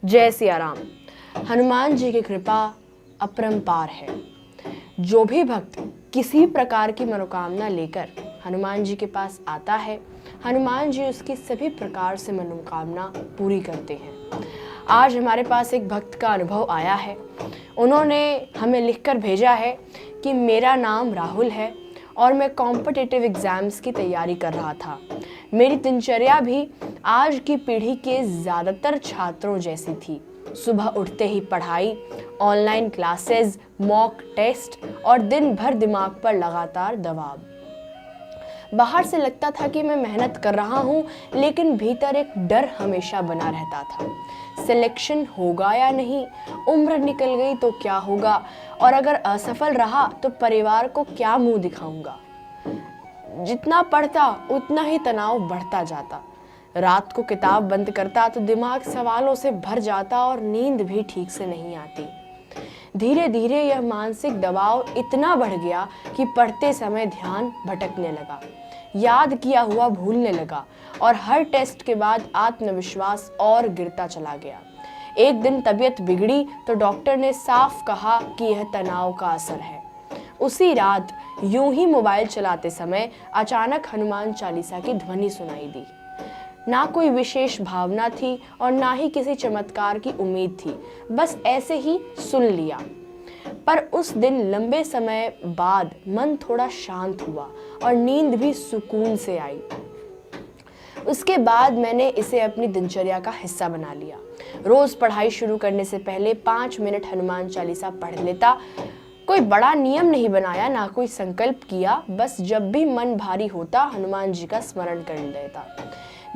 जय सिया राम। हनुमान जी की कृपा अपरंपार है। जो भी भक्त किसी प्रकार की मनोकामना लेकर हनुमान जी के पास आता है, हनुमान जी उसकी सभी प्रकार से मनोकामना पूरी करते हैं। आज हमारे पास एक भक्त का अनुभव आया है। उन्होंने हमें लिखकर भेजा है कि मेरा नाम राहुल है और मैं कॉम्पिटिटिव एग्ज़ाम्स की तैयारी कर रहा था। मेरी दिनचर्या भी आज की पीढ़ी के ज़्यादातर छात्रों जैसी थी। सुबह उठते ही पढ़ाई, ऑनलाइन क्लासेस, मॉक टेस्ट और दिन भर दिमाग पर लगातार दबाव। बाहर से लगता था कि मैं मेहनत कर रहा हूँ, लेकिन भीतर एक डर हमेशा बना रहता था। सिलेक्शन होगा या नहीं, उम्र निकल गई तो क्या होगा, और अगर असफल रहा तो परिवार को क्या मुंह दिखाऊंगा। जितना पढ़ता उतना ही तनाव बढ़ता जाता। रात को किताब बंद करता तो दिमाग सवालों से भर जाता और नींद भी ठीक से नहीं आती। धीरे धीरे यह मानसिक दबाव इतना बढ़ गया कि पढ़ते समय ध्यान भटकने लगा, याद किया हुआ भूलने लगा और हर टेस्ट के बाद आत्मविश्वास और गिरता चला गया। एक दिन तबीयत बिगड़ी तो डॉक्टर ने साफ कहा कि यह तनाव का असर है। उसी रात यूं ही मोबाइल चलाते समय अचानक हनुमान चालीसा की ध्वनि सुनाई दी। ना कोई विशेष भावना थी और ना ही किसी चमत्कार की उम्मीद थी, बस ऐसे ही सुन लिया। पर उस दिन लंबे समय बाद मन थोड़ा शांत हुआ और नींद भी सुकून से आई। उसके बाद मैंने इसे अपनी दिनचर्या का हिस्सा बना लिया। रोज पढ़ाई शुरू करने से पहले 5 मिनट हनुमान चालीसा पढ़ लेता। कोई बड़ा नियम नहीं बनाया, ना कोई संकल्प किया, बस जब भी मन भारी होता हनुमान जी का स्मरण कर लेता।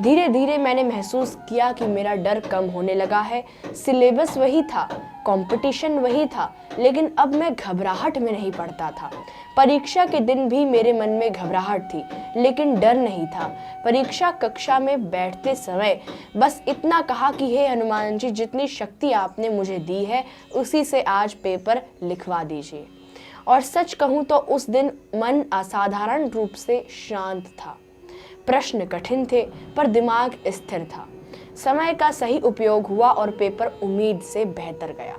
धीरे धीरे मैंने महसूस किया कि मेरा डर कम होने लगा है। सिलेबस वही था, कंपटीशन वही था, लेकिन अब मैं घबराहट में नहीं पढ़ता था। परीक्षा के दिन भी मेरे मन में घबराहट थी, लेकिन डर नहीं था। परीक्षा कक्षा में बैठते समय बस इतना कहा कि हे हनुमान जी, जितनी शक्ति आपने मुझे दी है उसी से आज पेपर लिखवा दीजिए। और सच कहूँ तो उस दिन मन असाधारण रूप से शांत था। प्रश्न कठिन थे पर दिमाग स्थिर था। समय का सही उपयोग हुआ और पेपर उम्मीद से बेहतर गया।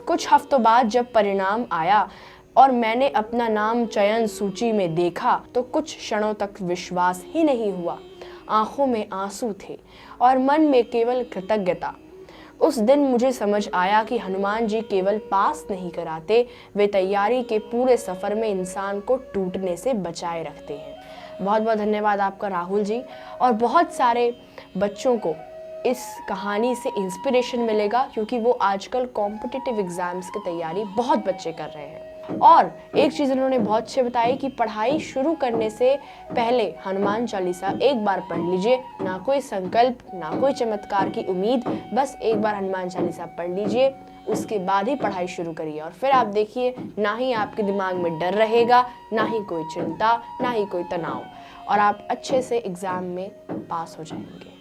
कुछ हफ्तों बाद जब परिणाम आया और मैंने अपना नाम चयन सूची में देखा तो कुछ क्षणों तक विश्वास ही नहीं हुआ। आंखों में आंसू थे और मन में केवल कृतज्ञता। उस दिन मुझे समझ आया कि हनुमान जी केवल पास नहीं कराते, वे तैयारी के पूरे सफर में इंसान को टूटने से बचाए रखते हैं। बहुत बहुत धन्यवाद आपका राहुल जी। और बहुत सारे बच्चों को इस कहानी से इंस्पिरेशन मिलेगा, क्योंकि वो आजकल कॉम्पिटिटिव एग्जाम्स की तैयारी बहुत बच्चे कर रहे हैं। और एक चीज़ उन्होंने बहुत अच्छे बताई कि पढ़ाई शुरू करने से पहले हनुमान चालीसा एक बार पढ़ लीजिए। ना कोई संकल्प, ना कोई चमत्कार की उम्मीद, बस एक बार हनुमान चालीसा पढ़ लीजिए, उसके बाद ही पढ़ाई शुरू करिए। और फिर आप देखिए, ना ही आपके दिमाग में डर रहेगा, ना ही कोई चिंता, ना ही कोई तनाव, और आप अच्छे से एग्ज़ाम में पास हो जाएंगे।